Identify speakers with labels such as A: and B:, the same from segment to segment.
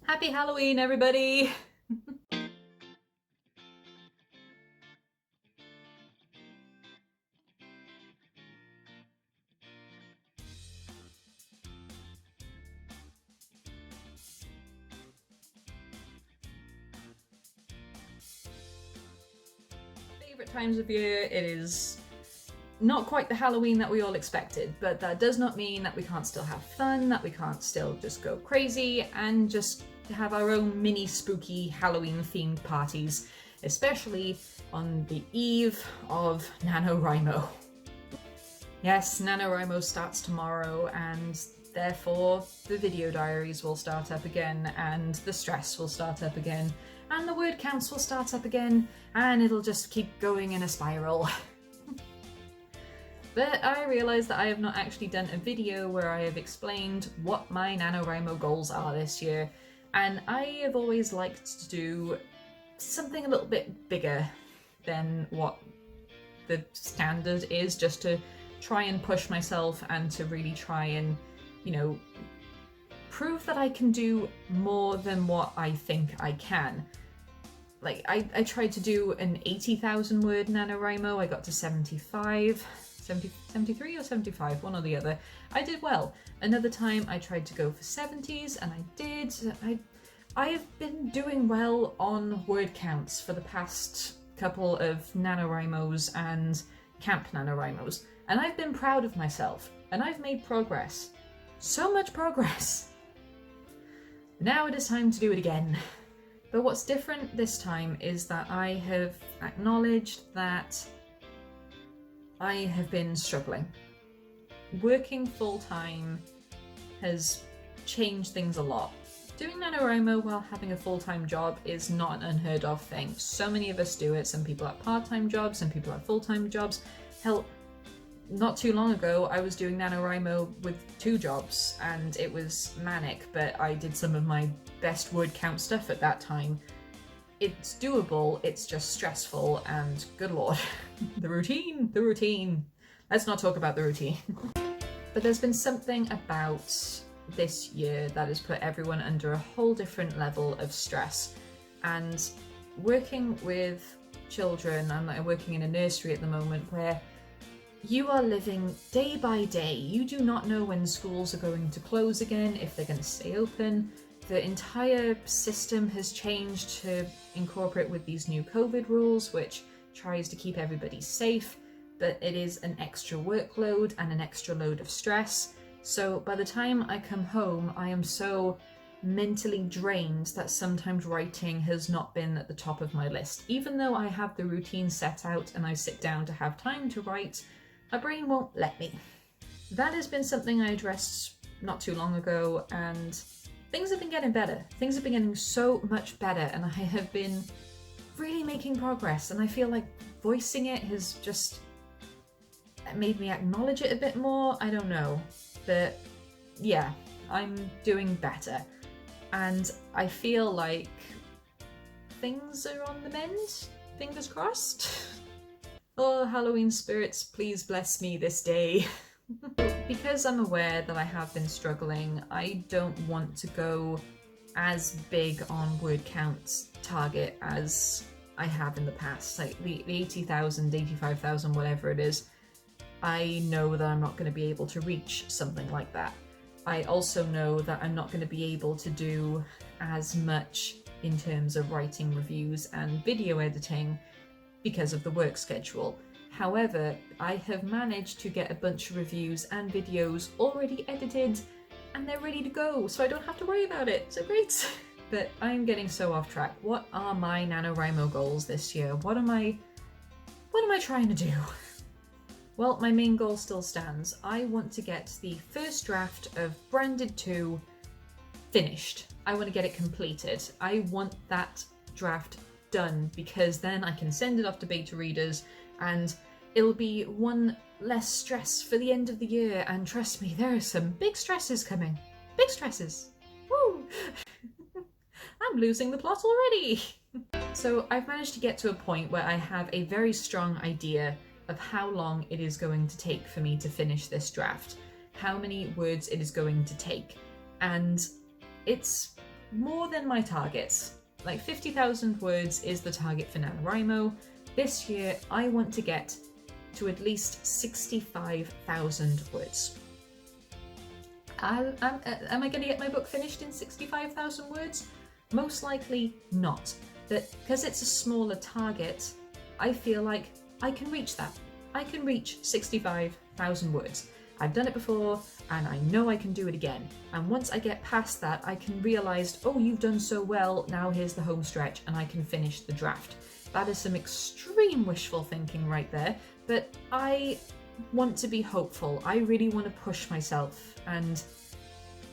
A: Happy Halloween, everybody! Favorite times of year, it is not quite the Halloween that we all expected, but that does not mean that we can't still have fun, that we can't still just go crazy and just have our own mini spooky Halloween themed parties, especially on the eve of Nanowrimo. Yes, Nanowrimo starts tomorrow, and therefore the video diaries will start up again, and the stress will start up again, and the word counts will start up again, and it'll just keep going in a spiral. But I realised that I have not actually done a video where I have explained what my Nanowrimo goals are this year, and I have always liked to do something a little bit bigger than what the standard is, just to try and push myself and to really try and, prove that I can do more than what I think I can. Like, I tried to do an 80,000 word NaNoWriMo, I got to 75, 73 or 75, one or the other. I did well. Another time I tried to go for 70s, and I did. I have been doing well on word counts for the past couple of NaNoWriMos and Camp NaNoWriMos, and I've been proud of myself, and I've made progress. So much progress! Now it is time to do it again. But what's different this time is that I have acknowledged that I have been struggling. Working full-time has changed things a lot. Doing NaNoWriMo while having a full-time job is not an unheard of thing. So many of us do it. Some people have part-time jobs, some people have full-time jobs. Hell, not too long ago I was doing NaNoWriMo with 2 jobs and it was manic, but I did some of my best word count stuff at that time. It's doable, it's just stressful, and good lord. The routine. Let's not talk about the routine. But there's been something about this year that has put everyone under a whole different level of stress. And working with children, I'm working in a nursery at the moment where you are living day by day. You do not know when schools are going to close again, if they're going to stay open. The entire system has changed to incorporate with these new COVID rules, which tries to keep everybody safe, but it is an extra workload and an extra load of stress. So by the time I come home, I am so mentally drained that sometimes writing has not been at the top of my list. Even though I have the routine set out and I sit down to have time to write, my brain won't let me. That has been something I addressed not too long ago, and things have been getting better. Things have been getting so much better, and I have been really making progress, and I feel like voicing it has just made me acknowledge it a bit more. I don't know. But yeah, I'm doing better. And I feel like things are on the mend. Fingers crossed. Oh, Halloween spirits, please bless me this day. Because I'm aware that I have been struggling, I don't want to go as big on word count target as I have in the past. Like the 80,000, 85,000, whatever it is. I know that I'm not going to be able to reach something like that. I also know that I'm not going to be able to do as much in terms of writing reviews and video editing because of the work schedule. However, I have managed to get a bunch of reviews and videos already edited and they're ready to go, so I don't have to worry about it. So great! But I'm getting so off track. What are my NaNoWriMo goals this year? What am I trying to do? Well, my main goal still stands. I want to get the first draft of Branded 2 finished. I want to get it completed. I want that draft done because then I can send it off to beta readers and it'll be one less stress for the end of the year. And trust me, there are some big stresses coming. Big stresses. Woo! I'm losing the plot already. So I've managed to get to a point where I have a very strong idea of how long it is going to take for me to finish this draft, how many words it is going to take, and it's more than my targets. Like 50,000 words is the target for Nanowrimo. This year I want to get to at least 65,000 words. Am I going to get my book finished in 65,000 words? Most likely not. But because it's a smaller target, I feel like I can reach that. I can reach 65,000 words. I've done it before and I know I can do it again. And once I get past that, I can realise, oh, you've done so well, now here's the home stretch and I can finish the draft. That is some extreme wishful thinking right there, but I want to be hopeful. I really want to push myself, and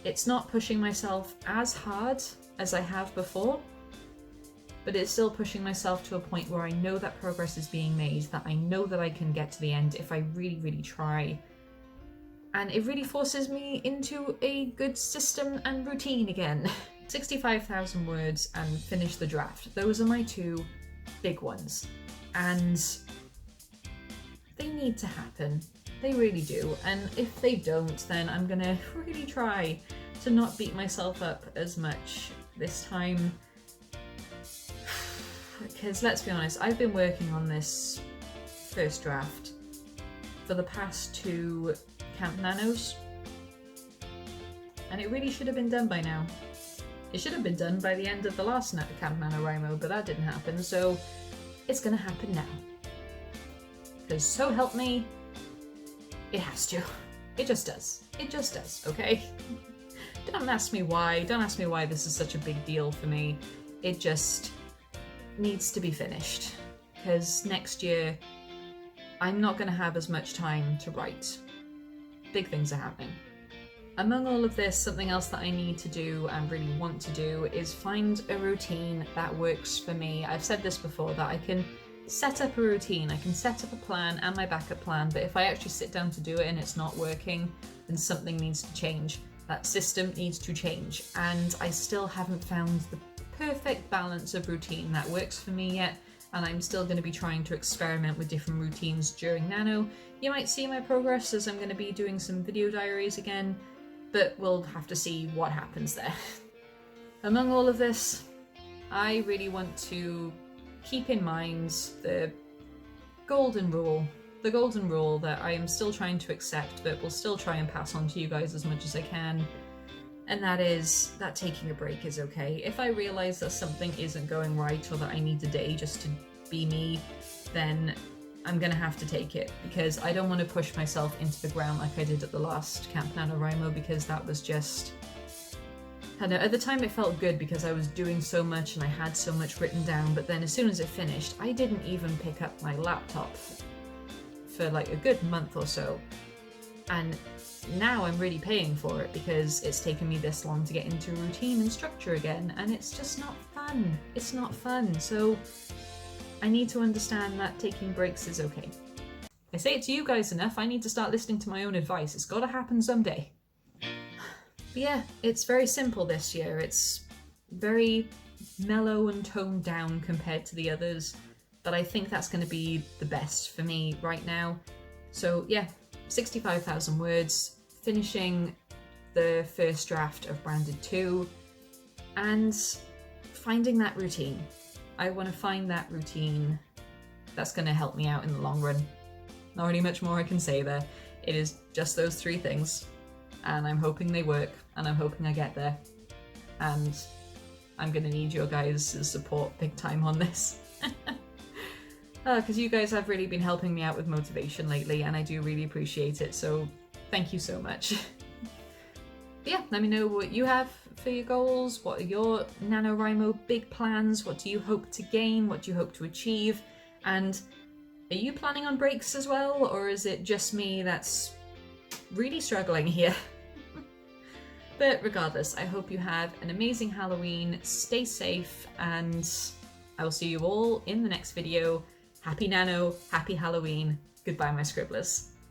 A: it's not pushing myself as hard as I have before, but it's still pushing myself to a point where I know that progress is being made, that I know that I can get to the end if I really, really try. And it really forces me into a good system and routine again. 65,000 words and finish the draft. Those are my two big ones. And they need to happen. They really do. And if they don't, then I'm gonna really try to not beat myself up as much this time. Because let's be honest, I've been working on this first draft for the past 2 Camp Nanos, and it really should have been done by now. It should have been done by the end of the last Camp Nanowrimo, but that didn't happen, so it's gonna happen now. Because so help me, it has to. It just does. It just does, okay? Don't ask me why. Don't ask me why this is such a big deal for me. It just needs to be finished. Because next year, I'm not gonna have as much time to write. Big things are happening. Among all of this, something else that I need to do and really want to do is find a routine that works for me. I've said this before, that I can set up a routine, I can set up a plan and my backup plan, but if I actually sit down to do it and it's not working, then something needs to change. That system needs to change, and I still haven't found the perfect balance of routine that works for me yet, and I'm still going to be trying to experiment with different routines during Nano. You might see my progress as I'm going to be doing some video diaries again, but we'll have to see what happens there. Among all of this, I really want to keep in mind the golden rule that I am still trying to accept, but will still try and pass on to you guys as much as I can. And that is that taking a break is okay. If I realise that something isn't going right, or that I need a day just to be me, then I'm gonna have to take it, because I don't want to push myself into the ground like I did at the last Camp Nanowrimo, because that was just... I don't know, at the time it felt good because I was doing so much and I had so much written down, but then as soon as it finished, I didn't even pick up my laptop for like a good month or so. And now I'm really paying for it because it's taken me this long to get into routine and structure again, and it's just not fun. It's not fun, so I need to understand that taking breaks is okay. I say it to you guys enough, I need to start listening to my own advice. It's gotta happen someday. But yeah, it's very simple this year. It's very mellow and toned down compared to the others, but I think that's going to be the best for me right now. So yeah, 65,000 words, finishing the first draft of Branded 2, and finding that routine. I want to find that routine that's going to help me out in the long run. Not really much more I can say there. It is just those 3 things, and I'm hoping they work, and I'm hoping I get there. And I'm going to need your guys' support big time on this. Because you guys have really been helping me out with motivation lately, and I do really appreciate it, so thank you so much. But yeah, let me know what you have for your goals, what are your Nanowrimo big plans, what do you hope to gain, what do you hope to achieve, and are you planning on breaks as well, or is it just me that's really struggling here? But regardless, I hope you have an amazing Halloween, stay safe, and I will see you all in the next video. Happy Nano, happy Halloween, goodbye my scribblers.